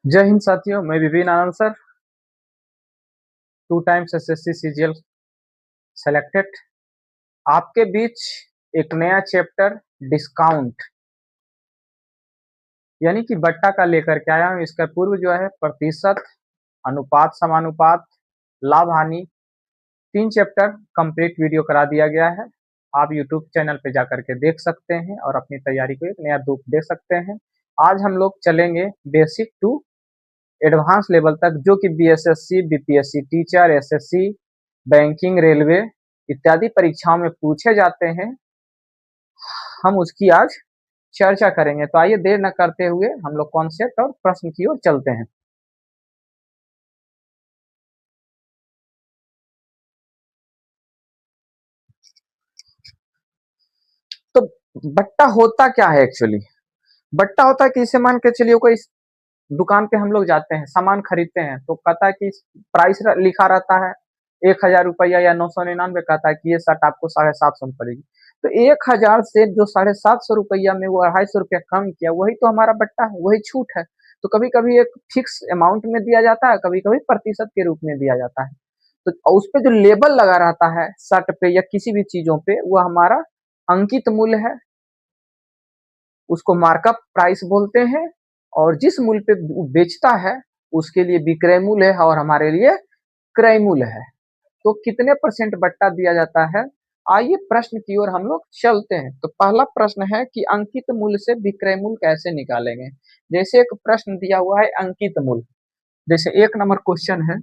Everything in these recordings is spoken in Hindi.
जय हिंद साथियों, मैं Vipin Anand sir, 2 times SSC CGL selected. आपके बीच एक नया चैप्टर डिस्काउंट यानी कि बट्टा का लेकर के आया हूँ। इसका पूर्व जो है प्रतिशत, अनुपात, समानुपात, लाभ हानि, 3 चैप्टर कंप्लीट वीडियो करा दिया गया है। आप यूट्यूब चैनल पे जाकर के देख सकते हैं और अपनी तैयारी को एक नया रूप दे सकते हैं। आज हम लोग चलेंगे बेसिक टू एडवांस लेवल तक, जो कि BSSC, BPSC teacher, SSC, banking, railway इत्यादि परीक्षाओं में पूछे जाते हैं। हम उसकी आज चर्चा करेंगे। तो आइए देर न करते हुए हम लोग कॉन्सेप्ट और प्रश्न की ओर चलते हैं। तो बट्टा होता क्या है एक्चुअली? बट्टा होता है कि इसे मान के चलिए कोई दुकान पे हम लोग जाते हैं, सामान खरीदते हैं, तो कहता है कि प्राइस लिखा रहता है 1,000 रुपया या 999, कहता है कि ये शर्ट आपको 750 में पड़ेगी। तो 1,000 से जो 750 रुपया में वो 250 रुपया कम किया, वही तो हमारा बट्टा है, वही छूट है। तो कभी कभी एक फिक्स अमाउंट में दिया जाता है, कभी कभी प्रतिशत के रूप में दिया जाता है। तो उस पे जो लेबल लगा रहता है शर्ट पे या किसी भी चीजों पे, वो हमारा अंकित मूल्य है, उसको मार्कअप प्राइस बोलते हैं। और जिस मूल्य पे बेचता है उसके लिए विक्रय मूल्य है और हमारे लिए क्रय मूल्य है। तो कितने परसेंट बट्टा दिया जाता है? आइए प्रश्न की ओर हम लोग चलते हैं। तो पहला प्रश्न है कि अंकित मूल्य से विक्रय मूल्य कैसे निकालेंगे। जैसे एक प्रश्न दिया हुआ है अंकित मूल्य, जैसे 1 नंबर क्वेश्चन है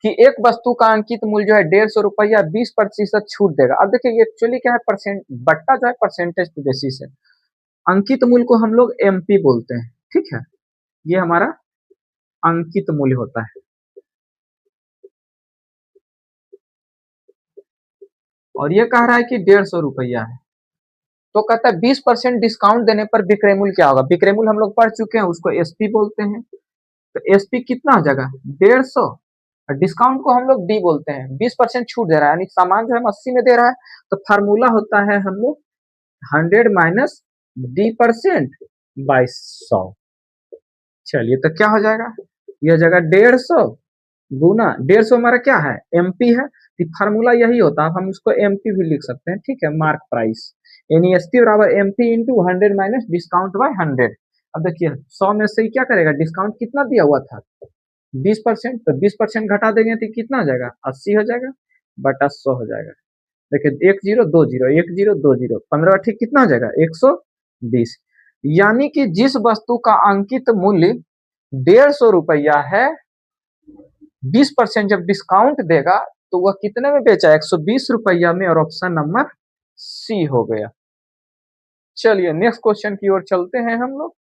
कि एक वस्तु का अंकित मूल्य जो है 150 रुपया, 20% छूट देगा। अब देखिए एक्चुअली क्या है, परसेंट बट्टा जो है परसेंटेज पे बेसिस है। अंकित मूल्य को हम लोग एमपी बोलते हैं, ठीक है। ये हमारा अंकित मूल्य होता है। और ये कह रहा है कि 150 रुपया है, तो कहता है 20% डिस्काउंट देने पर विक्रय मूल्य क्या होगा। विक्रय मूल्य हम लोग पढ़ चुके हैं, उसको एसपी बोलते हैं। तो एसपी कितना हो जाएगा? 150। और डिस्काउंट को हम लोग डी बोलते हैं। 20% छूट दे रहा है, यानी सामान जो हम 80 में दे रहा है, तो फार्मूला होता है हम लोग 100 माइनस D% बाई 100। चलिए तो क्या हो जाएगा, यह हो जाएगा 150 गुना 150 हमारा क्या है, एमपी है। तो फार्मूला यही होता है, हम इसको एमपी भी लिख सकते हैं, ठीक है। मार्क प्राइस यानी एसपी बराबर MP into 100 minus discount bye 100। अब देखिए 100 में से क्या करेगा, डिस्काउंट कितना दिया हुआ था, 20%। तो 20% घटा देंगे तो कितना हो जाएगा, 80 हो जाएगा, बटा 100 हो जाएगा। देखिए 10 20 10 20 15 ठीक कितना हो जाएगा, 120। यानी कि जिस वस्तु का अंकित मूल्य 150 रुपया है, 20% जब डिस्काउंट देगा तो वह कितने में बेचा, 120 रुपया में। और ऑप्शन नंबर सी हो गया। चलिए नेक्स्ट क्वेश्चन की ओर चलते हैं हम लोग।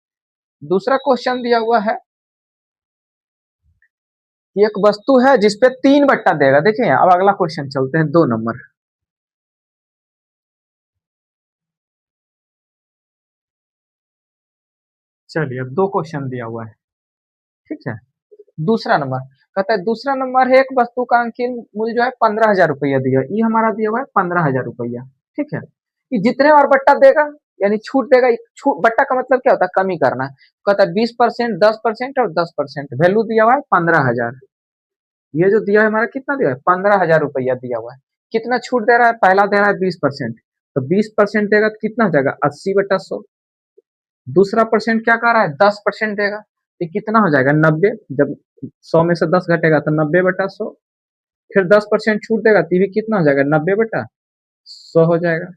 दूसरा क्वेश्चन दिया हुआ है कि एक वस्तु है जिसपे 3 बट्टा देगा। देखिए अब अगला क्वेश्चन चलते हैं 2 नंबर। चलिए अब 2 क्वेश्चन दिया हुआ है, ठीक है। दूसरा नंबर कहता है, दूसरा नंबर है एक वस्तु का अंकित मूल्य जो है 15,000 रुपया दिया, ये हमारा दिया हुआ है 15,000 रुपया, ठीक है। ये जितने बार बट्टा देगा यानी छूट देगा, छूट बट्टा का मतलब क्या होता है, कमी करना। कहता है 20%, 10% और 10%। वैल्यू दिया हुआ है 15,000। ये जो दिया है हमारा कितना दिया है, 15,000 रुपया दिया हुआ है। कितना छूट दे रहा है, पहला दे रहा है 20%, तो 20% देगा तो कितना हो जाएगा, 80/100। दूसरा परसेंट क्या कर रहा है, 10% देगा, तो कितना हो जाएगा, 90। जब 100 में से 10 घटेगा तो 90/100। फिर 10% छूट देगा तो भी कितना हो जाएगा, 90/100 हो जाएगा।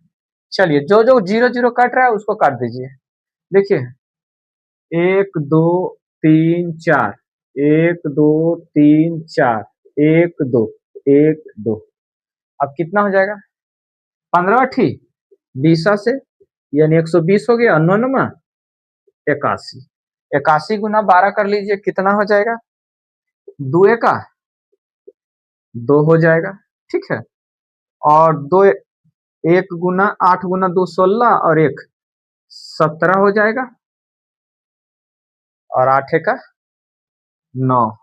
चलिए जो जो जीरो जीरो कट रहा है उसको काट दीजिए। देखिए 1 2 3 4, 1 2 3 4, 1 2, 1 2। अब कितना हो जाएगा, 15 20 से यानी 120 हो गया। 9 81, 81 गुना 12 कर लीजिए, कितना हो जाएगा, 2 हो जाएगा, ठीक है। और 1 गुना 8 गुना 2 16 और 17 हो जाएगा, और 8 1 9,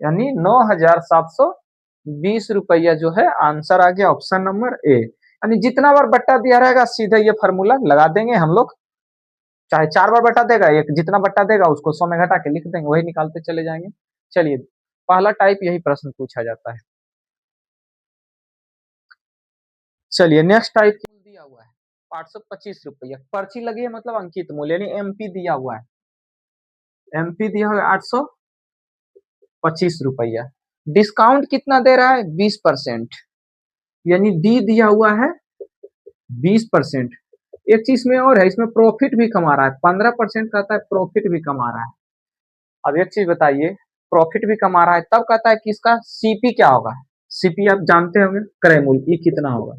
यानी 9,720 रुपया जो है आंसर आ गया, ऑप्शन नंबर ए। यानी जितना बार बट्टा दिया रहेगा सीधे ये फार्मूला लगा देंगे हम लोग, चाहे 4 बार बटा देगा, एक जितना बटा देगा उसको 100 में घटा के लिख देंगे, वही निकालते चले जाएंगे। चलिए पहला टाइप यही प्रश्न पूछा जाता है। चलिए नेक्स्ट टाइप दिया हुआ है 825 रुपया, पर्ची लगी है मतलब अंकित मूल्य यानी एमपी दिया हुआ है, एमपी दिया हुआ है 825 रुपया। डिस्काउंट कितना दे रहा है 20%, यानी डी दिया हुआ है 20%। एक चीज में और है, इसमें प्रॉफिट भी कमा रहा है, 15% कहता है प्रॉफिट भी कमा रहा है। अब एक चीज बताइए, प्रॉफिट भी कमा रहा है तब कहता है कि इसका सीपी क्या होगा, सीपी आप जानते होंगे क्रय मूल्य, ये कितना होगा।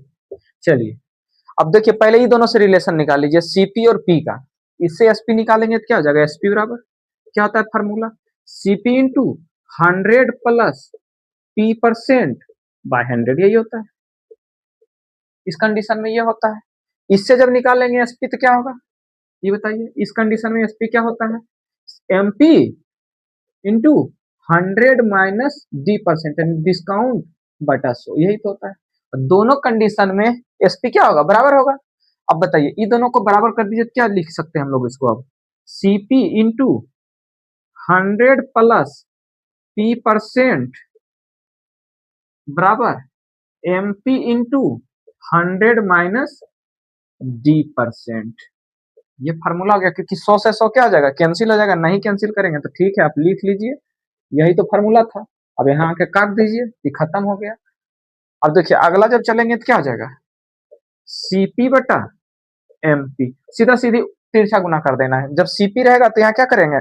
चलिए अब देखिए पहले ही दोनों से रिलेशन निकाल लीजिए, सीपी और पी का, इससे एसपी निकालेंगे तो क्या हो जाएगा, एसपी बराबर क्या होता है formula, CP into 100 plus P percent by 100, यही होता है। इस कंडीशन में ये होता है। इससे जब निकालेंगे एसपी तो क्या होगा, ये बताइए। इस कंडीशन में एसपी क्या होता है, MP into 100 minus D percent discount बटा 100, यही तो होता है। दोनों कंडीशन में एसपी क्या होगा, बराबर होगा। अब बताइए इन दोनों को बराबर कर दीजिए, क्या लिख सकते हैं हम लोग इसको, अब CP into 100 plus P percent बराबर MP into 100 minus D percent. ये फार्मूला हो गया, क्योंकि 100 से 100 क्या आ जाएगा, कैंसिल हो जाएगा, नहीं कैंसिल करेंगे तो ठीक है आप लिख लीजिए, यही तो फार्मूला था। अब यहाँ आके काट दीजिए, ये खत्म हो गया। अब देखिए अगला जब चलेंगे तो क्या हो जाएगा, सीपी बटा एमपी, सीधा सीधी तिरछा गुना कर देना है। जब सीपी रहेगा तो यहाँ क्या करेंगे,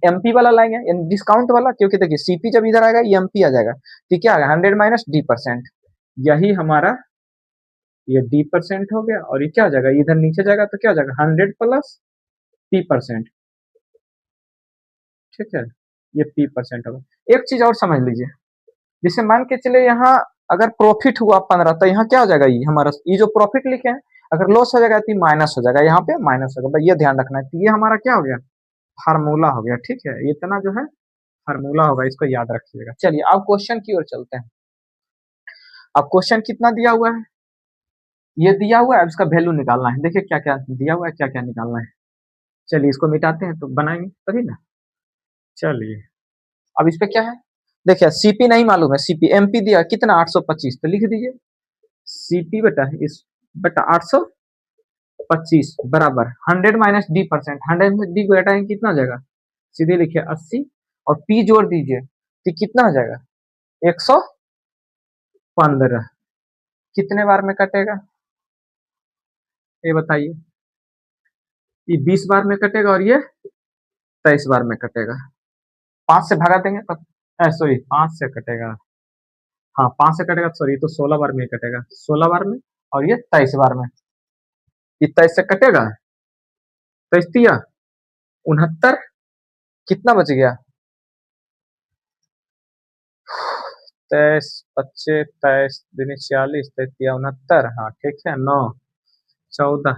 एमपी वाला लाएंगे, डिस्काउंट वाला, क्योंकि देखिए सीपी जब इधर आएगा एमपी आ जाएगा, तो क्या आ गया 100 माइनस डी परसेंट, यही हमारा ये डी परसेंट हो गया। और ये क्या हो जाएगा, इधर नीचे जाएगा तो क्या हो जाएगा 100 प्लस पी परसेंट, ठीक है, ये पी परसेंट होगा। एक चीज और समझ लीजिए, जैसे मान के चले यहाँ अगर प्रॉफिट हुआ 15, तो यहाँ क्या हो जाएगा, ये हमारा ये जो प्रॉफिट लिखे हैं, अगर लॉस हो जाएगा तो माइनस हो जाएगा, यहाँ पे माइनस होगा, ये ध्यान रखना है। तो ये हमारा क्या हो गया, फार्मूला हो गया, ठीक है, इतना जो है फार्मूला होगा, इसको याद रखिएगा। चलिए अब क्वेश्चन की ओर चलते हैं। अब क्वेश्चन कितना दिया हुआ है, ये दिया हुआ है, अब इसका वैल्यू निकालना है। देखिए क्या क्या दिया हुआ है, क्या क्या निकालना है। चलिए इसको मिटाते हैं तो बनाएंगे तभी ना। चलिए अब इस पे क्या है, देखिए सीपी नहीं मालूम है, सीपी एमपी दिया कितना 825, तो लिख दीजिए सीपी बटा इस बटा 825 बराबर 100 माइनस डी परसेंट, 100 में डी को घटाएंगे कितना हो जाएगा, सीधे लिखिए 80 और पी जोड़ दीजिए तो कितना हो जाएगा 115। कितने बार में कटेगा ये बताइए, ये 20 बार में कटेगा और ये 23 बार में कटेगा। 5 से भगा देंगे तब, सॉरी 5 से कटेगा, हाँ 5 से कटेगा, सॉरी तो 16 बार में ही कटेगा, 16 बार में, और ये 23 बार में। ये 23 से कटेगा, 23 तिया 69, कितना बच गया 23 25 23 दूनी 46 23 तिया 69, हाँ ठीक है 9 14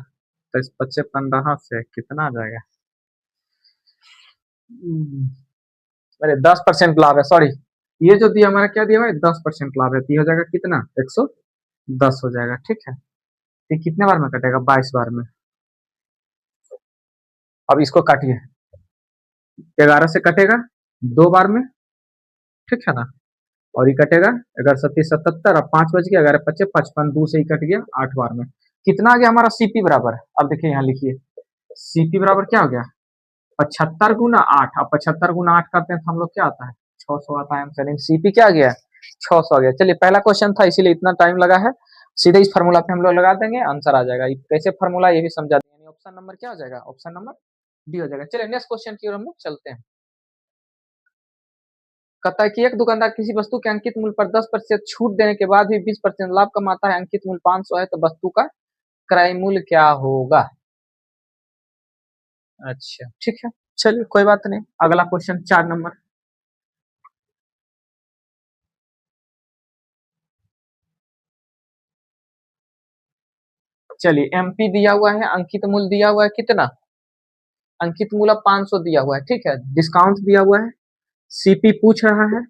23 25 15, हाँ से कितना आ जाएगा, अरे 10% लाभ है, सॉरी ये जो दिया हमारा क्या दिया हुआ है 10% लाभ है, तो ये हो जाएगा कितना 110 हो जाएगा, ठीक है। ये कितने बार में कटेगा 22 बार में। अब इसको काटिए, 11 से कटेगा 2 बार में, ठीक है ना, और ये कटेगा 11 सत्ती 77 और 5 बज गया, 11 पच्चे 55, 2 से ही कट गया 8 बार में। कितना आ गया हमारा सीपी बराबर, अब देखिए यहाँ लिखिए सीपी बराबर क्या हो गया 75 गुना 8, अब 75 गुना 8 करते हैं तो हम लोग क्या आता है 600 आता है आंसर, सीपी क्या आ गया 600 आ गया। चलिए पहला क्वेश्चन था इसीलिए इतना टाइम लगा है, सीधे इस फार्मूला पे हम लोग लगा देंगे, आंसर आ जाएगा। कैसे फार्मूला ये भी समझा देंगे, ऑप्शन नंबर क्या हो जाएगा, ऑप्शन नंबर डी हो जाएगा। चलिए नेक्स्ट क्वेश्चन की ओर हम लोग चलते हैं। कहता है कि एक दुकानदार किसी वस्तु के अंकित मूल्य पर 10% छूट देने के बाद भी 20% लाभ कमाता है, अंकित मूल्य 500 है, तो वस्तु का क्रय मूल्य क्या होगा। अच्छा ठीक है, चलिए कोई बात नहीं। अगला क्वेश्चन 4 नंबर, चलिए एमपी दिया हुआ है, अंकित मूल्य दिया हुआ है कितना, अंकित मूल्य 500 दिया हुआ है, ठीक है, डिस्काउंट दिया हुआ है, सीपी पूछ रहा है,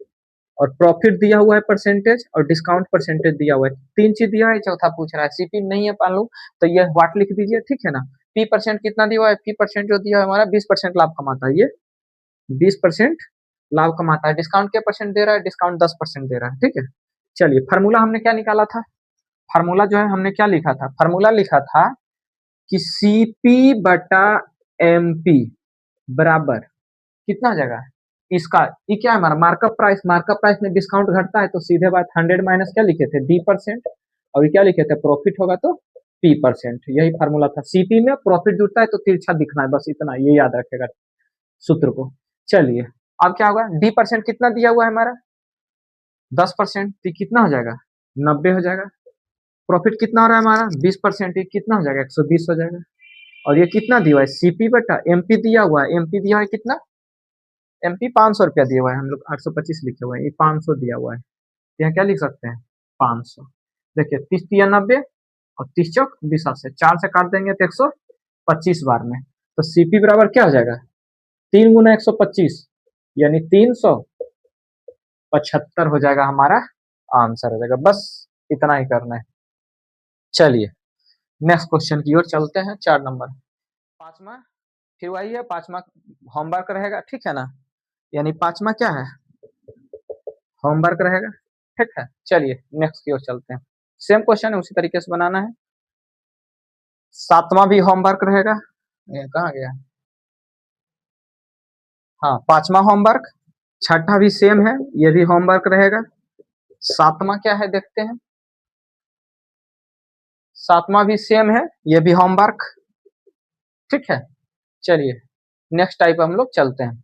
और प्रॉफिट दिया हुआ है परसेंटेज, और डिस्काउंट परसेंटेज दिया हुआ है, 3 चीज दिया है, चौथा पूछ रहा है सीपी नहीं है मान लो, तो ये व्हाट लिख दीजिए, ठीक है ना। पी परसेंट कितना दिया हुआ है, पी परसेंट जो दिया है हमारा 20% लाभ कमाता है, ये 20% लाभ कमाता है। डिस्काउंट क्या परसेंट दे रहा है, डिस्काउंट 10% दे रहा है, ठीक है। चलिए फार्मूला हमने क्या निकाला था, फार्मूला जो है हमने क्या लिखा था, फार्मूला लिखा था कि सीपी बटा एमपी बराबर कितना हो जाएगा इसका, ये क्या है हमारा मार्कअप प्राइस, मार्कअप प्राइस में डिस्काउंट घटता है तो सीधे बात 100 माइनस क्या लिखे थे, डी परसेंट, और ये क्या लिखे थे, प्रॉफिट होगा तो पी परसेंट, यही फार्मूला था। सीपी में प्रॉफिट जुड़ता है तो तिरछा दिखना है, बस इतना ये याद रखेगा सूत्र को। चलिए अब क्या होगा, डी परसेंट कितना दिया हुआ है हमारा 10%, तो कितना हो जाएगा 90 हो जाएगा। प्रॉफिट कितना हो रहा है हमारा 20%, ये कितना हो जाएगा 120 हो जाएगा। और ये कितना दिया हुआ है, सीपी बटा एमपी दिया हुआ है, एमपी दिया है कितना, एमपी 500 रुपया दिया हुआ है, हम लोग 825 लिखे हुए हैं, ये 500 दिया हुआ है, तो यहाँ क्या लिख सकते हैं 500। देखिए 30 तिया 90 और 30 चौक 20, से 4 से काट देंगे तो 125 बार में, तो सीपी बराबर क्या हो जाएगा 3 गुना 125 यानी 375 हो जाएगा, हमारा आंसर हो जाएगा। बस इतना ही करना है। चलिए नेक्स्ट क्वेश्चन की ओर चलते हैं, 4 नंबर पांचवा, फिर वही है पांचवा होमवर्क रहेगा, ठीक है ना, यानी पांचवा क्या है होमवर्क रहेगा, ठीक है। चलिए नेक्स्ट की ओर चलते हैं, सेम क्वेश्चन है उसी तरीके से बनाना है। सातवां भी होमवर्क रहेगा, ये कहाँ गया, हाँ पांचवा होमवर्क, छठा भी सेम है, ये भी होमवर्क रहेगा। सातवां क्या है देखते हैं, सातवां भी सेम है, ये भी होमवर्क, ठीक है। चलिए नेक्स्ट टाइप हम लोग चलते हैं।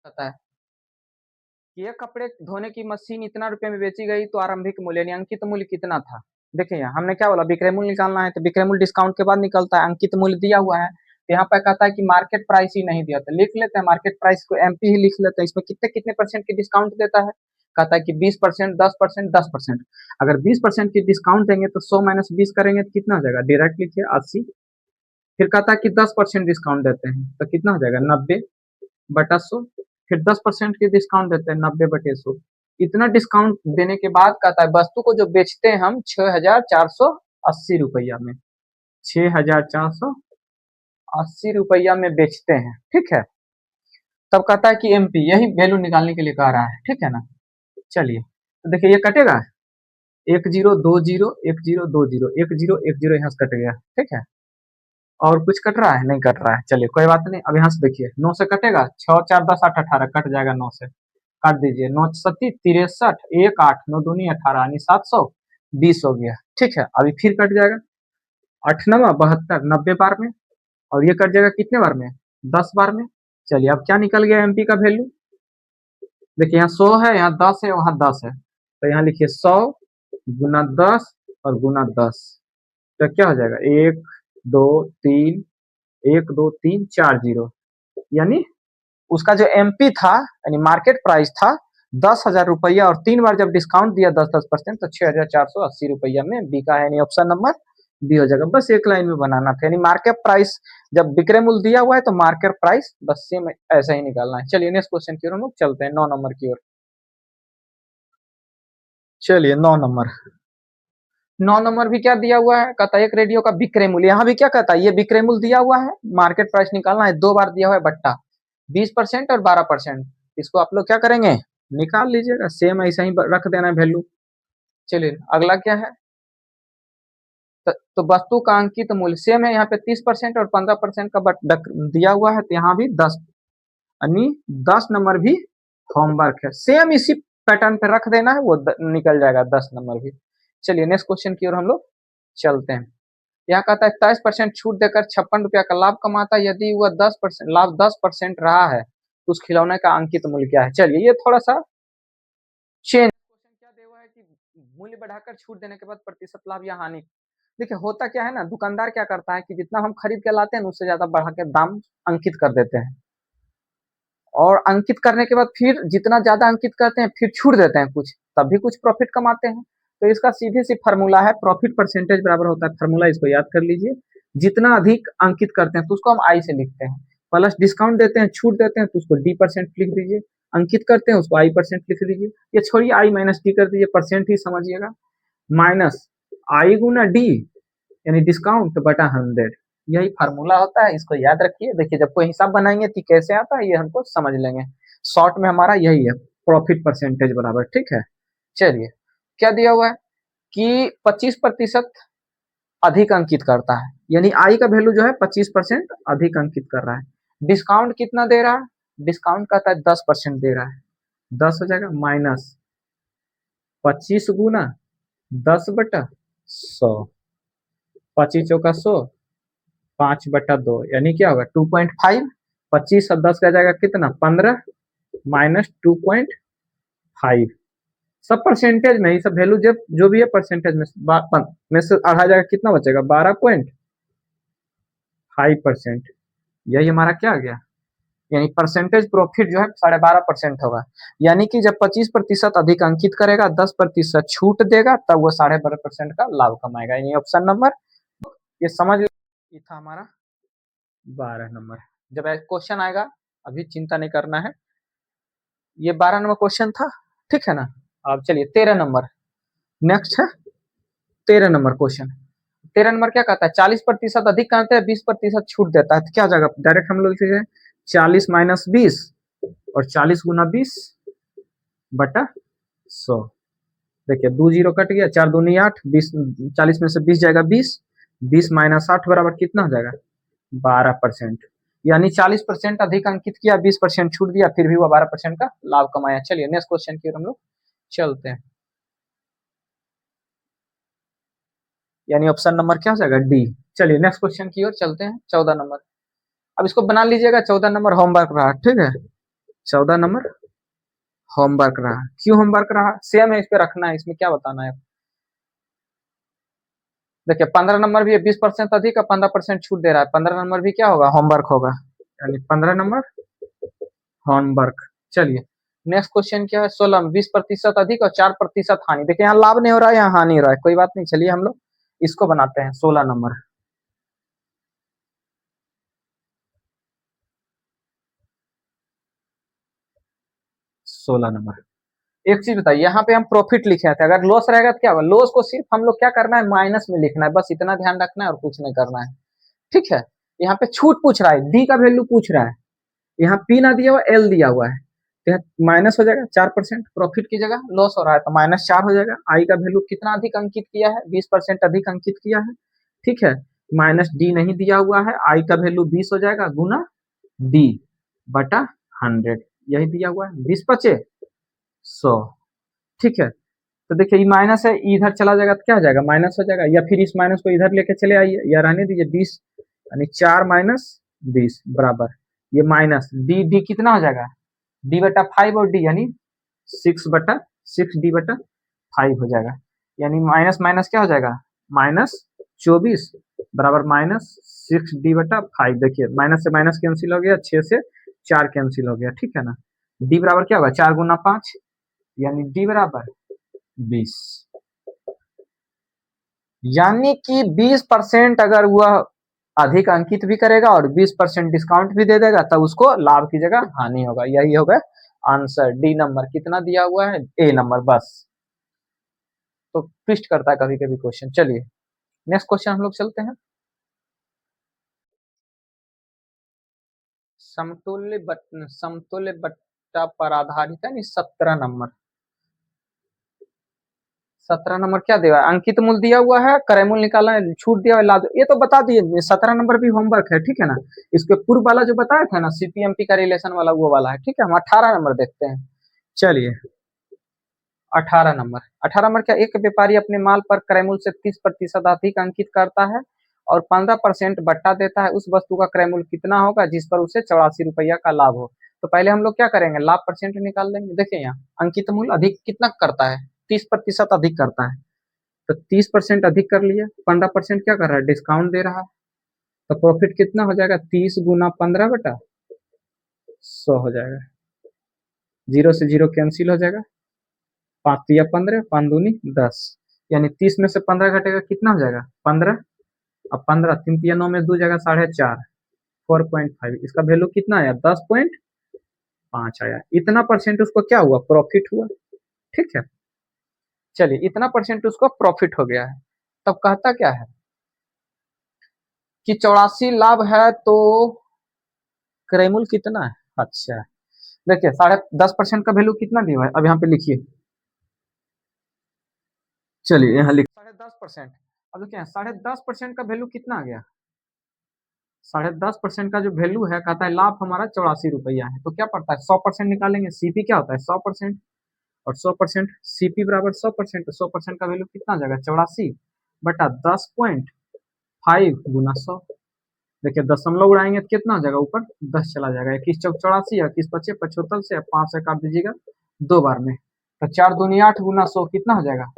पता है ये कपड़े धोने की मशीन इतना रुपए में बेची गई तो आरंभिक मूल्य यानी अंकित मूल्य कितना था। देखिए यहाँ हमने क्या बोला, विक्रय मूल्य निकालना है, तो विक्रय मूल्य डिस्काउंट के बाद निकलता है, अंकित मूल्य दिया हुआ है, तो यहाँ पे कहता है कि मार्केट प्राइस ही नहीं दिया, तो लिख लेते हैं मार्केट प्राइस को एमपी ही लिख लेते हैं। इसमें कितने कितने परसेंट की डिस्काउंट देता है, कहता है कि 20%, 10%, 10%। अगर 20% की डिस्काउंट देंगे तो 100 माइनस 20 करेंगे तो कितना हो जाएगा, डायरेक्ट लिखिए 80। फिर कहता है कि 10% डिस्काउंट देते हैं तो कितना हो जाएगा 90 बटा 100, फिर 10% की डिस्काउंट देते हैं 90 बटे 100। इतना डिस्काउंट देने के बाद कहता है वस्तु को जो बेचते हैं हम 6480 रुपया में, 6480 रुपया में बेचते हैं, ठीक है। तब कहता है कि एमपी, यही वैल्यू निकालने के लिए कह रहा है, ठीक है ना। चलिए तो देखिए ये कटेगा, 1020 1020 10 यहाँ से कट गया, ठीक है। और कुछ कट रहा है, नहीं कट रहा है, चलिए कोई बात नहीं। अब यहाँ से देखिए 9 से कटेगा, 6 4 10 8 18 कट जाएगा, 9 से काट दीजिए, 9 सत्ती 63 1 8 9 दूनी 18 यानी 720 हो गया, ठीक है। अभी फिर कट जाएगा 8 9 72 90 बार में, और ये कट जाएगा कितने बार में 10 बार में। चलिए अब क्या निकल गया एमपी का वैल्यू, देखिए यहाँ 100 है, यहाँ 10 है, वहां 10 है, तो यहाँ लिखिए 100 गुना 10 और गुना 10, तो क्या हो जाएगा 1 2 3 1 2 3 4 जीरो, यानी उसका जो एमपी था यानी मार्केट प्राइस था 10,000 रुपया, और 3 बार जब डिस्काउंट दिया 10% तो 6,480 रुपया में बिका है, यानी ऑप्शन नंबर बी हो जाएगा। बस एक लाइन में बनाना था, यानी मार्केट प्राइस जब विक्रय मूल्य दिया हुआ है तो मार्केट प्राइस बस सेम ऐसा ही निकालना है। चलिए नेक्स्ट क्वेश्चन की ओर हम लोग चलते हैं, 9 नंबर की ओर। चलिए 9 नंबर, 9 नंबर भी क्या दिया हुआ है, कहता है एक रेडियो का विक्रय मूल्य, यहाँ भी क्या कहता है ये विक्रय मूल्य दिया हुआ है, मार्केट प्राइस निकालना है, 2 बार दिया हुआ है बट्टा 20% और 12%, इसको आप लोग क्या करेंगे निकाल लीजिएगा, सेम ऐसा ही रख देना है वैल्यू। चलिए अगला क्या है, तो वस्तु का अंकित मूल्य सेम है, यहाँ पे 30% और 15% का दिया हुआ है, तो यहाँ भी 10 यानी 10 नंबर भी होमवर्क है, सेम इसी पैटर्न पे रख देना है, वो निकल जाएगा 10 नंबर भी। चलिए नेक्स्ट क्वेश्चन की ओर हम लोग चलते हैं। यहाँ कहता है 27% छूट देकर 56 रुपया का लाभ कमाता है, यदि वह 10% लाभ 10% रहा है तो उस खिलौने का अंकित मूल्य क्या है। चलिए ये थोड़ा सा चेंज क्वेश्चन क्या दिया हुआ है कि मूल्य बढ़ाकर छूट देने के बाद प्रतिशत लाभ या हानि। देखिए होता क्या है ना, दुकानदार क्या करता है कि जितना हम खरीद के लाते हैं उससे ज्यादा बढ़ा के दाम अंकित कर देते हैं, और अंकित करने के बाद फिर जितना ज्यादा अंकित करते हैं फिर छूट देते हैं कुछ, तब भी कुछ प्रॉफिट कमाते हैं। तो इसका सीधे सी फार्मूला है, प्रॉफिट परसेंटेज बराबर होता है, फार्मूला इसको याद कर लीजिए, जितना अधिक अंकित करते हैं तो उसको हम आई से लिखते हैं, प्लस डिस्काउंट देते हैं छूट देते हैं तो उसको डी परसेंट लिख दीजिए, अंकित करते हैं उसको i% लिख दीजिए, ये छोड़िए i माइनस डी कर दीजिए, परसेंट ही समझिएगा, माइनस i गुना डी यानी डिस्काउंट बटा 100, यही फार्मूला होता है, इसको याद रखिए। देखिए जब कोई हिसाब बनाएंगे तो कैसे आता है ये हमको समझ लेंगे, शॉर्ट में हमारा यही है, प्रॉफिट परसेंटेज बराबर, ठीक है। चलिए क्या दिया हुआ है कि 25% अधिक अंकित करता है, यानी आई का वैल्यू जो है 25% अधिक अंकित कर रहा है। डिस्काउंट कितना दे रहा है, डिस्काउंट कहता है 10% दे रहा है, 10 हो जाएगा माइनस 25 गुना 10/100, 25 चौका 100, 5/2 यानी क्या होगा 2.5, 25 और 10 का जाएगा कितना 15 माइनस 2.5, सब परसेंटेज में, ये सब वैल्यू जब जो भी है परसेंटेज में से आधा जाएगा, कितना बचेगा 12.5%, यही हमारा क्या आ गया, यानी परसेंटेज प्रॉफिट जो है 12.5% होगा। यानी कि जब 25% अधिक अंकित करेगा, 10% छूट देगा, तब वो 12.5% का लाभ कमाएगा, यानी ऑप्शन नंबर, ये समझ, ये था हमारा 12 नंबर। जब क्वेश्चन आएगा अभी चिंता नहीं करना है, ये 12 नंबर क्वेश्चन था, ठीक है ना। अब चलिए 13 नंबर नेक्स्ट है, 13 नंबर क्वेश्चन। 13 नंबर क्या कहता है, 40% अधिक कहते हैं 20% छूट देता है, तो क्या हो जाएगा, डायरेक्ट हम लोग लिखेंगे 40 माइनस 20 और 40 गुना 20/100। देखिए 2 जीरो कट गया, 4 दूनी 8, 20, 40 में से 20 जाएगा 20, 20 माइनस 8 बराबर कितना हो जाएगा 12%, यानी 40% अधिक अंकित किया, 20% छूट दिया, फिर भी वो 12% का लाभ कमाया। चलिए नेक्स्ट क्वेश्चन की ओर हम लोग चलते हैं, यानी ऑप्शन नंबर क्या हो जाएगा डी। चलिए नेक्स्ट क्वेश्चन की ओर चलते हैं, 14 नंबर। अब इसको बना लीजिएगा, 14 नंबर होमवर्क रहा, ठीक है, 14 नंबर होमवर्क रहा। क्यों होमवर्क रहा, सेम है, इस पे रखना है, इसमें क्या बताना है। देखिए 15 नंबर भी है, 20% अधिक है, 15% छूट दे रहा है, 15 नंबर भी क्या होगा होमवर्क होगा, यानी 15 नंबर होमवर्क। चलिए नेक्स्ट क्वेश्चन क्या है, 16 में 20% अधिक और 4% हानि। देखिए यहाँ लाभ नहीं हो रहा है, यहाँ हानि हो रहा है, कोई बात नहीं, चलिए हम लोग इसको बनाते हैं 16 नंबर। 16 नंबर, एक चीज बताइए, यहाँ पे हम प्रॉफिट लिखे थे, अगर लॉस रहेगा तो क्या होगा, लॉस को सिर्फ हम लोग क्या करना है माइनस में लिखना है, बस इतना ध्यान रखना है और कुछ नहीं करना है, ठीक है। यहाँ पे छूट पूछ रहा है, डी का वैल्यू पूछ रहा है, यहाँ पी ना दिया हुआ, एल दिया हुआ है, तो माइनस हो जाएगा 4%, प्रॉफिट की जगह लॉस हो रहा है तो -4 हो जाएगा। आई का वैल्यू कितना अधिक अंकित किया है, 20% अधिक अंकित किया है, ठीक है, माइनस डी नहीं दिया हुआ है, आई का वैल्यू 20 हो जाएगा गुना डी बटा 100, यही दिया हुआ है, 20 पचे 100, ठीक है। तो देखिए ये माइनस है, इधर चला जाएगा तो क्या हो जाएगा माइनस हो जाएगा, या फिर इस माइनस को इधर लेके चले आइए, या रहने दीजिए 20, यानी 4 माइनस 20 बराबर, ये माइनस डी, डी कितना हो जाएगा d/5 और डी यानी 6/6 d/5 हो जाएगा, यानी माइनस माइनस क्या हो जाएगा -24 बराबर -6d/5। देखिए माइनस से माइनस कैंसिल हो गया, 6 से 4 कैंसिल हो गया, ठीक है ना। डी बराबर क्या होगा 4 गुना 5, यानी डी बराबर 20, यानी कि 20% अगर वह अधिक अंकित भी करेगा और 20% डिस्काउंट भी दे देगा, तब उसको लाभ की जगह हानि होगा, यही होगा आंसर। डी नंबर कितना दिया हुआ है, ए नंबर, बस तो ट्विस्ट करता है कभी कभी क्वेश्चन। चलिए नेक्स्ट क्वेश्चन हम लोग चलते हैं, समतुल्य बट्टा पर आधारित है, 17 नंबर। 17 नंबर क्या दिया है, अंकित मूल्य दिया हुआ है, क्रय मूल्य निकालना है, छूट दिया हुआ लाभ, ये तो बता दिए। 17 नंबर भी होमवर्क है, ठीक है ना। इसके पूर्व वाला जो बताया था ना सीपीएमपी का रिलेशन वाला, वो वाला है, ठीक है। हम 18 नंबर देखते हैं, चलिए 18 नंबर। 18 नंबर क्या, एक व्यापारी अपने माल पर क्रय मूल्य से 30% अधिक अंकित करता है और 15% बट्टा देता है, उस वस्तु का क्रय मूल्य कितना होगा जिस पर उसे 84 रुपया का लाभ हो। तो पहले हम लोग क्या करेंगे, लाभ परसेंट निकाल लेंगे। देखिए यहाँ अंकित मूल्य अधिक कितना करता है, 30% अधिक करता है, तो 30% अधिक कर लिया, 15% क्या कर रहा है डिस्काउंट दे रहा है, तो प्रॉफिट कितना हो जाएगा 30 गुना 15/100 हो जाएगा, जीरो से जीरो कैंसिल हो जाएगा, 5 तिया 15, 5 दूनी 10, यानी 30 में से 15 घटेगा कितना हो जाएगा 15, अब 15 3 तिया 9 में 2 जाएगा 4.5, 4.5, इसका वैल्यू कितना है 10.5, 5 आया, इतना परसेंट उसको क्या हुआ, प्रॉफिट हुआ। ठीक है, चलिए इतना परसेंट उसको प्रॉफिट हो गया है। तब कहता क्या है कि 84 लाभ है तो क्रयमूल्य कितना है। अच्छा, देखिए 10.5% का वैल्यू कितना दिया हुआ है, अब यहाँ पे लिखिए। चलिए यहाँ लिख 10.5%। अब देखिए 10.5% का वैल्यू कितना आ गया, 10.5% का जो वैल्यू है, कहता है लाभ हमारा 84 रुपया है, तो क्या पड़ता है 100% निकालेंगे। सीपी क्या होता है 100%, और 100% सीपी बराबर 100%, तो 100% का वैल्यू कितना आ जाएगा 84 बटा 10.5 गुना 100। देखिए दशमलव उड़ाएंगे तो कितना हो जाएगा, ऊपर 10 चला जाएगा, 21 चौक 84, 21 पचे 75 से 5 से काट दीजिएगा 2 बार में, तो 4 दूनी 8 गुना 100 कितना हो जाएगा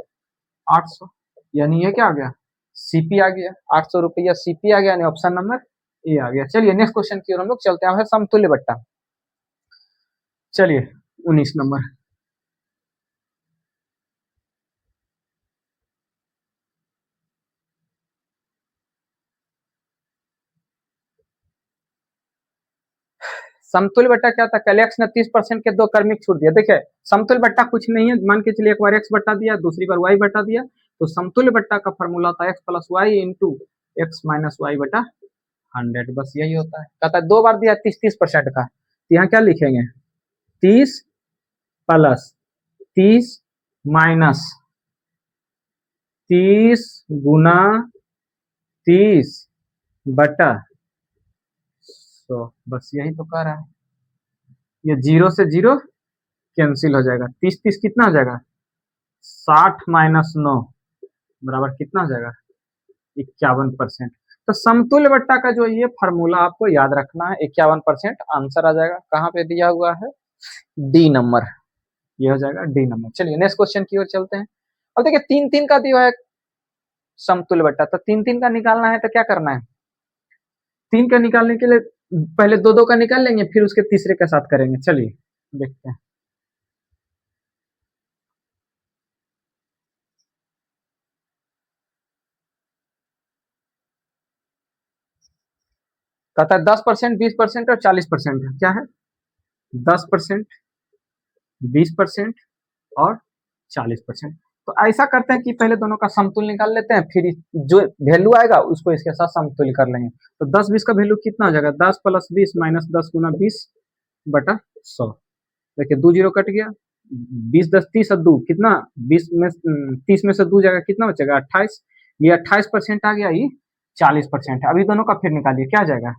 800। यानी ये क्या आ गया, सीपी आ गया, 800 रुपया सीपी आ गया, यानी ऑप्शन नंबर ए आ गया। चलिए नेक्स्ट क्वेश्चन की ओर हम लोग चलते हैं, समतुल्य बट्टा। चलिए 19 नंबर। समतुल्य बट्टा क्या था, कल एक्स ने 30% के 2 कर्मिक छूट दिया। देखिए समतुल्य बट्टा कुछ नहीं है, मान के चलिए एक बार एक्स बट्टा दिया, दूसरी बार वाई बट्टा दिया, तो समतुल्य बट्टा का फॉर्मूला था x plus y into x minus y बटा 100, बस यही होता है। कहता है 2 बार दिया 30% का, तो यहाँ क्या लिखेंगे 30 प्लस 30 माइनस 30 गुना 30 बटा 100, बस यही तो कह रहा है। ये 0 से 0 कैंसिल हो जाएगा, 30 कितना हो जाएगा 60 माइनस 9 बराबर कितना हो जाएगा 51%। तो समतुल्य बट्टा का जो ये फार्मूला आपको याद रखना है, 51% आंसर आ जाएगा। कहाँ पे दिया हुआ है, डी नंबर, ये हो जाएगा डी नंबर। चलिए नेक्स्ट क्वेश्चन की ओर चलते हैं। अब देखिए 3-3 का दिया है समतुल्य बट्टा, तो 3-3 का निकालना है तो क्या करना है, 3 का निकालने के लिए पहले 2-2 का निकाल लेंगे, फिर उसके तीसरे के साथ करेंगे। चलिए देखते हैं। कहता है 10%, 20% और 40% क्या है, 10%, 20% और 40%। तो ऐसा करते हैं कि पहले दोनों का समतुल्य निकाल लेते हैं, फिर जो वैल्यू आएगा उसको इसके साथ समतुल्य कर लेंगे। तो 10-20 का वैल्यू कितना हो जाएगा, 10 प्लस 20 माइनस 10 गुना 20 बटा 100। देखिए 2 जीरो कट गया, 20 10 30 और 2 कितना, 20 में 30 में से 2 जाएगा, कितना बचेगा 28। ये 28% आ गया, ये 40% है। अभी दोनों का फिर निकालिए, क्या आ जाएगा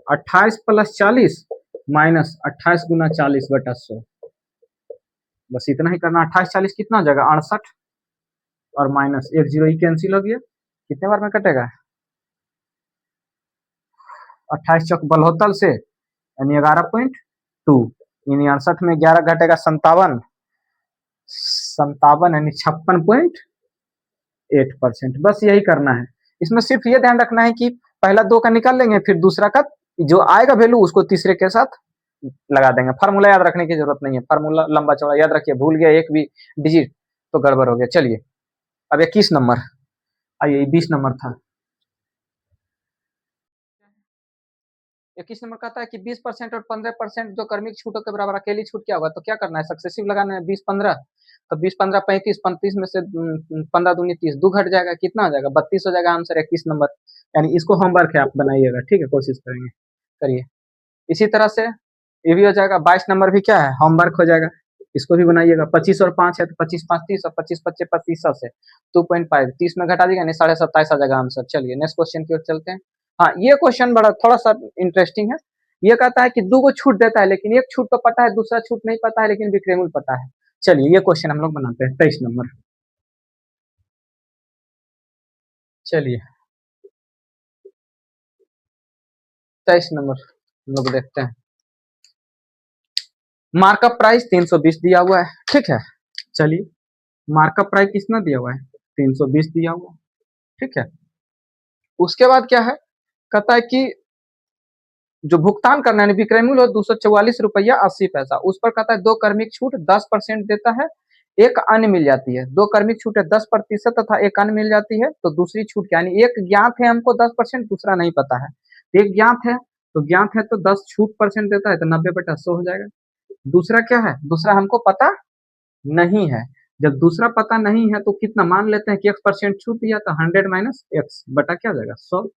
28 प्लस 40 माइनस 28 गुना 40 बटा 100, बस इतना ही करना। 28 40 कितना हो जाएगा 68, और माइनस 1 जीरो ही कैंसिल हो गया, कितने बार में कटेगा 28 चौक बलहत्तर से, यानी 11.2, यानी 68 में 11 घटेगा 57, 57 यानी 56.8%। बस यही करना है, इसमें सिर्फ ये ध्यान रखना है कि पहला 2 का निकाल लेंगे, फिर दूसरा का जो आएगा वैल्यू उसको तीसरे के साथ लगा देंगे। फार्मूला याद रखने की जरूरत नहीं है, फार्मूला लंबा चौड़ा याद रखिए, भूल गया एक भी डिजिट तो गड़बड़ हो गया। चलिए अब 21 नंबर, आइए 20 नंबर था। 21 नंबर कहता है कि 20% और 15% जो कर्मिक छूटों के बराबर अकेली छूट क्या होगा, तो क्या करना है सक्सेसिव लगाना है 20-15, तो 20-15 35, 35 में से 15 दूनी 30, 2 घट जाएगा, कितना हो जाएगा 32 हो जाएगा आंसर 21 नंबर। यानी इसको होमवर्क है, आप बनाइएगा, ठीक है, कोशिश करेंगे, करिए। इसी तरह से ये भी हो जाएगा। 22 नंबर भी क्या है, होमवर्क हो जाएगा, इसको भी बनाइएगा। 25 और 5 है तो 25 5 30 और 25 25 25 से 2.5 30 में घटा देगा, नहीं 27.5 आ जाएगा आंसर। चलिए नेक्स्ट क्वेश्चन की ओर चलते हैं। हाँ ये क्वेश्चन बड़ा थोड़ा सा इंटरेस्टिंग है। ये कहता है कि 2 को छूट देता है, लेकिन एक छूट तो पता है, दूसरा छूट नहीं पता है, लेकिन विक्रयमूल्य पता है। चलिए ये क्वेश्चन हम लोग बनाते हैं 23 नंबर। चलिए 23 नंबर हम लोग देखते हैं। मार्कअप प्राइस 320 दिया हुआ है, ठीक है। चलिए मार्कअप प्राइस कितना दिया हुआ है 320 दिया हुआ है, ठीक है। उसके बाद क्या है, कहता है कि जो भुगतान करना है विक्रय मूल्य 244 रुपया 80 पैसा, उस पर कहता है 2 कर्मिक छूट 10% देता है, एक अन्य मिल जाती है। 2 कर्मिक छूट है 10% तथा एक अन्य मिल जाती है, तो दूसरी छूट क्या, यानी एक ज्ञात है हमको 10%, दूसरा नहीं पता है। एक ज्ञात है तो ज्ञात है तो 10 छूट परसेंट देता है तो 90/100 हो जाएगा। दूसरा क्या है, दूसरा हमको पता नहीं है। जब दूसरा पता नहीं है तो कितना मान लेते हैं कि x% छूट दिया तो 100 माइनस एक्स बटा क्या हो जाएगा 100।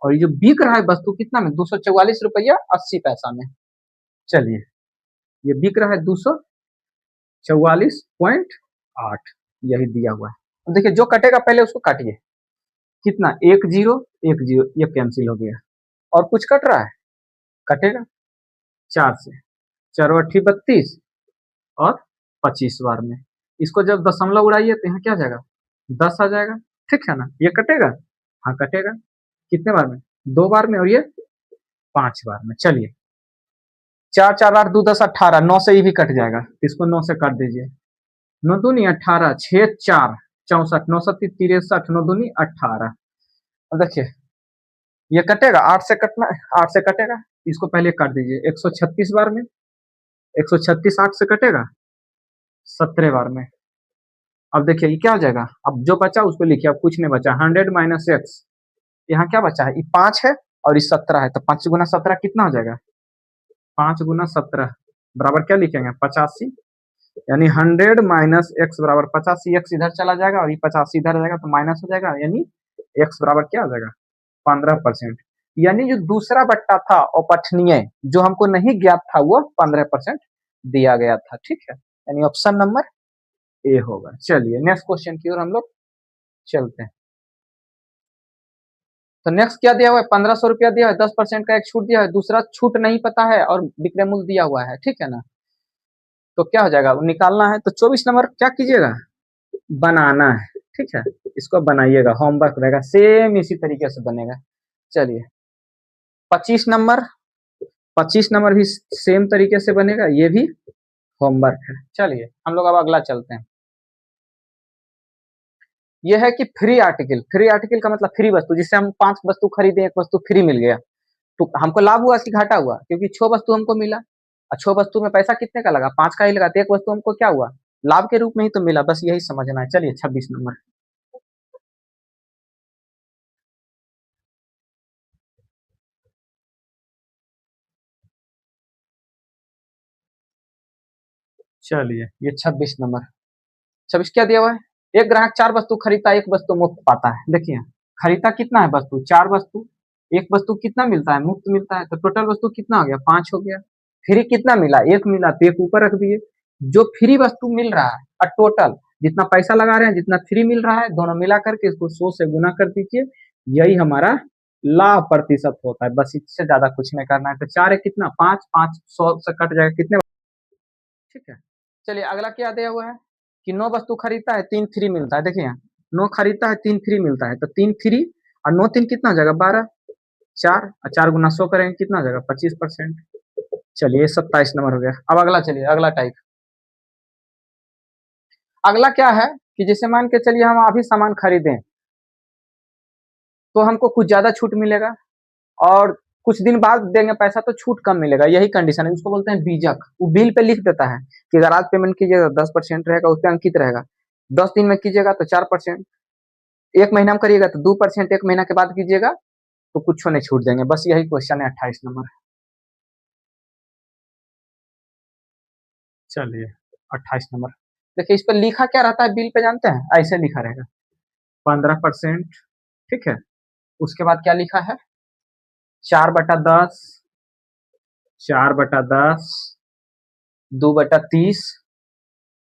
और ये जो बिक रहा है वस्तु कितना में, 244 रुपया 80 पैसा में। चलिए ये बिक रहा है 244.8, यही दिया हुआ है। अब देखिए जो कटेगा पहले उसको काटिए, कितना 10 10 ये कैंसिल हो गया। और कुछ कट रहा है, कटेगा 4 से, 4×8 = 32 और 25 बार में। इसको जब दशमलव उड़ाइए तो यहाँ क्या आ जाएगा 10 आ जाएगा, ठीक है ना। ये कटेगा, हाँ कटेगा, कितने बार में 2 बार में, और ये 5 बार में। चलिए 4 4 8 2 10 18, 9 से ये भी कट जाएगा, इसको 9 से काट दीजिए। 9 दूनी 18, 6 4 64, 9 7 63, 9 दूनी 18। अब देखिए ये कटेगा, 8 से कटना, 8 से कटेगा, इसको पहले काट दीजिए 136 बार में। 136 8 से कटेगा 17 बार में। अब देखिए ये क्या हो जाएगा, अब जो बचा उसको लिखिए, अब कुछ नहीं बचा, 100 माइनस एक्स। यहाँ क्या बचा है, ये 5 है और ये 17 है, तो 5 गुना 17 कितना हो जाएगा, 5 गुना 17 बराबर क्या लिखेंगे 85। यानी 100 माइनस एक्स बराबर 85, एक्स इधर चला जाएगा और ये 85 इधर जाएगा तो माइनस हो जाएगा, यानी एक्स बराबर क्या हो जाएगा 15%। यानी जो दूसरा बट्टा था अपठनीय, जो हमको नहीं ज्ञात था, वो 15% दिया गया था, ठीक है। यानी ऑप्शन नंबर ए होगा। चलिए नेक्स्ट क्वेश्चन की ओर हम लोग चलते हैं। तो नेक्स्ट क्या दिया हुआ है, 1500 रुपया दिया है, 10% का एक छूट दिया है, दूसरा छूट नहीं पता है और विक्रय मूल्य दिया हुआ है, ठीक है ना। तो क्या हो जाएगा, निकालना है। तो 24 नंबर क्या कीजिएगा, बनाना है, ठीक है। इसको बनाइएगा, होमवर्क रहेगा, सेम इसी तरीके से बनेगा। चलिए 25 नंबर, 25 नंबर भी सेम तरीके से बनेगा, ये भी होमवर्क है। चलिए हम लोग अब अगला चलते हैं। यह है कि फ्री आर्टिकल, फ्री आर्टिकल का मतलब फ्री वस्तु, जिससे हम 5 वस्तु खरीदे 1 वस्तु फ्री मिल गया, तो हमको लाभ हुआ कि घाटा हुआ, क्योंकि 6 वस्तु हमको मिला और 6 वस्तु में पैसा कितने का लगा, 5 का ही लगा, तो 1 वस्तु हमको क्या हुआ, लाभ के रूप में ही तो मिला, बस यही समझना है। चलिए 26 नंबर, चलिए ये 26 नंबर, 26 क्या दिया हुआ है, एक ग्राहक 4 वस्तु खरीदता है, 1 वस्तु मुफ्त पाता है। देखिए खरीदता कितना है वस्तु, 4 वस्तु, 1 वस्तु कितना मिलता है, मुफ्त मिलता है, तो टोटल वस्तु कितना हो गया 5 हो गया। फ्री कितना मिला, 1 मिला, तो 1 ऊपर रख दिए। जो फ्री वस्तु मिल रहा है और टोटल जितना पैसा लगा रहे हैं, जितना फ्री मिल रहा है, दोनों मिला करके इसको 100 से गुना कर दीजिए, यही हमारा लाभ प्रतिशत होता है, बस इससे ज्यादा कुछ नहीं करना है। तो 4 है कितना 5, 5 100 से कट जाएगा कितने, ठीक है। चलिए अगला क्या दिया हुआ है कि 9 वस्तु खरीदता है 3 फ्री मिलता है। देखिए यहाँ 9 खरीदता है 3 फ्री मिलता है, तो 3 फ्री और 9 3 कितना हो जाएगा 12, 4 और 4 गुना 100 करेंगे कितना हो जाएगा 25%। चलिए 27 नंबर हो गया। अब अगला चलिए, अगला टाइप, अगला क्या है कि जैसे मान के चलिए हम अभी सामान खरीदें तो हमको कुछ ज्यादा छूट मिलेगा, और कुछ दिन बाद देंगे पैसा तो छूट कम मिलेगा, यही कंडीशन है, उसको बोलते हैं बीजक। वो बिल पे लिख देता है कि अगर आज पेमेंट कीजिएगा 10% रहेगा, उस पर अंकित रहेगा, 10 दिन में कीजिएगा तो 4%, 1 महीना में करिएगा तो 2%, 1 महीना के बाद कीजिएगा तो कुछ नहीं छूट देंगे। बस यही क्वेश्चन है 28 नंबर। चलिए 28 नंबर, देखिए इस पर लिखा क्या रहता है बिल पे जानते हैं, ऐसे लिखा रहेगा 15%, ठीक है। उसके बाद क्या लिखा है 4/10, 4/10, 2/30,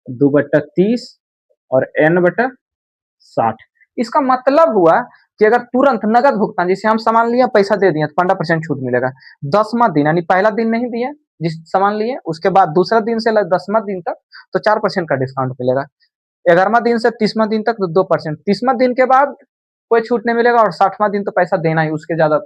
2/30 और n/60। इसका मतलब हुआ कि अगर तुरंत नगद भुगतान, जैसे हम सामान लिए पैसा दे दिए तो 15% छूट मिलेगा। 10वां दिन यानी पहला दिन नहीं दिए जिस सामान लिए, उसके बाद दूसरा दिन से 10वां दिन तक तो 4% का डिस्काउंट मिलेगा। 11वां दिन से 30वां दिन तक तो 2%, 30वां दिन के बाद कोई छूट नहीं मिलेगा, और 60वां दिन तो पैसा देना ही, उसके ज्यादा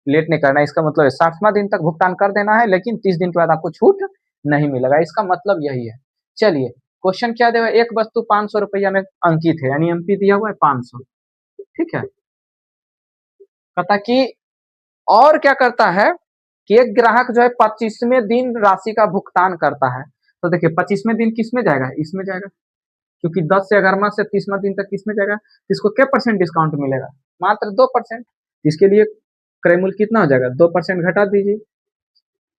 लेट नहीं करना है। इसका मतलब है 60वां दिन तक भुगतान कर देना है, लेकिन 30 दिन के बाद आपको छूट नहीं मिलेगा, इसका मतलब यही है। चलिए क्वेश्चन क्या दिया हुआ है, एक वस्तु 500 रुपया में अंकित है, यानी एमपी दिया हुआ है 500, ठीक है। कहता कि और क्या करता है कि एक ग्राहक जो है 25वें दिन राशि का भुगतान करता है। तो देखिए 25वें दिन किस में जाएगा, इसमें जाएगा, क्योंकि 10 से 11वां से 30वां दिन तक किस में जाएगा, तो इसको क्या परसेंट डिस्काउंट मिलेगा, मात्र 2%। इसके लिए क्रैमुल कितना हो जाएगा, 2% घटा दीजिए,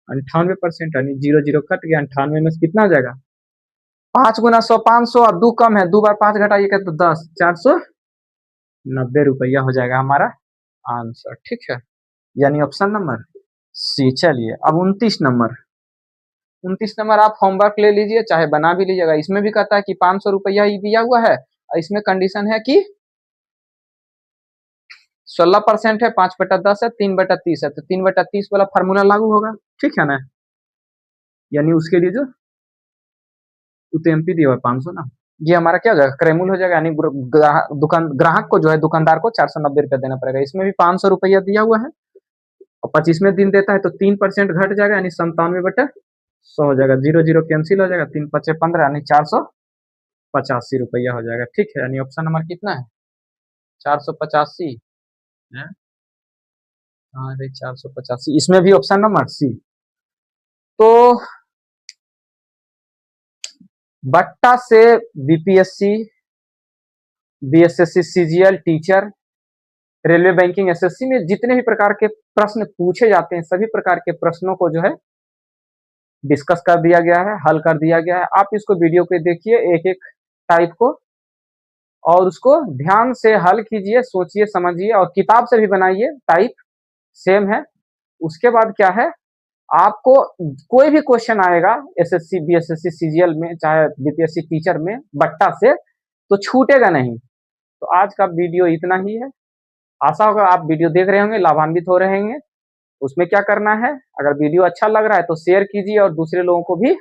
98%, यानी 0 0 कट गया, 98 में से कितना हो जाएगा, 5 × 100 500, अब 2 कम है, 2 बार 5 घटाइएगा तो 10, 490 रुपया हो जाएगा हमारा आंसर। ठीक है, यानी ऑप्शन नंबर सी। चलिए अब 29 नंबर आप होमवर्क ले लीजिए, चाहे बना भी लीजिएगा। इसमें भी कहता है कि 500 रुपया ही दिया हुआ है, और इसमें कंडीशन है कि 16% है, 5/10 है, 3/30 है, तो 3/30 वाला फार्मूला लागू होगा। ठीक है ना, यानी उसके लिए जो UTMP दिया हुआ 500 ना, ये हमारा क्या हो जाएगा, क्रैमुल हो जाएगा, यानी ग्राहक को जो है, दुकानदार को 490 रुपया देना पड़ेगा। इसमें भी 500 रुपया दिया हुआ है, और 25वें दिन देता है तो 3% घट जाएगा, यानी 97/100 हो जाएगा, 0 0 कैंसिल हो जाएगा, 3×5 = 15, यानी 485 रुपया हो जाएगा। ठीक है, यानी ऑप्शन नंबर कितना है, 485 है। अरे 485, इसमें भी ऑप्शन नंबर सी। तो बट्टा से BPSC, BSSC, CGL, teacher, railway banking, SSC में जितने भी प्रकार के प्रश्न पूछे जाते हैं, सभी प्रकार के प्रश्नों को जो है डिस्कस कर दिया गया है, हल कर दिया गया है। आप इसको वीडियो पे देखिए, एक एक टाइप को, और उसको ध्यान से हल कीजिए, सोचिए समझिए, और किताब से भी बनाइए, टाइप सेम है। उसके बाद क्या है, आपको कोई भी क्वेश्चन आएगा एसएससी, बीएसएससी, सीजीएल में, चाहे बीपीएससी, टीचर में, बट्टा से, तो छूटेगा नहीं। तो आज का वीडियो इतना ही है। आशा होगा आप वीडियो देख रहे होंगे, लाभान्वित हो रहे होंगे। उसमें क्या करना है, अगर वीडियो अच्छा लग रहा है तो शेयर कीजिए और दूसरे लोगों को भी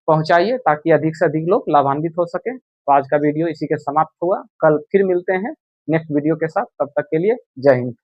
पहुंचाइए, ताकि अधिक से अधिक लोग लाभान्वित हो सके। तो आज का वीडियो इसी के समाप्त हुआ, कल फिर मिलते हैं नेक्स्ट वीडियो के साथ, तब तक के लिए जय हिंद।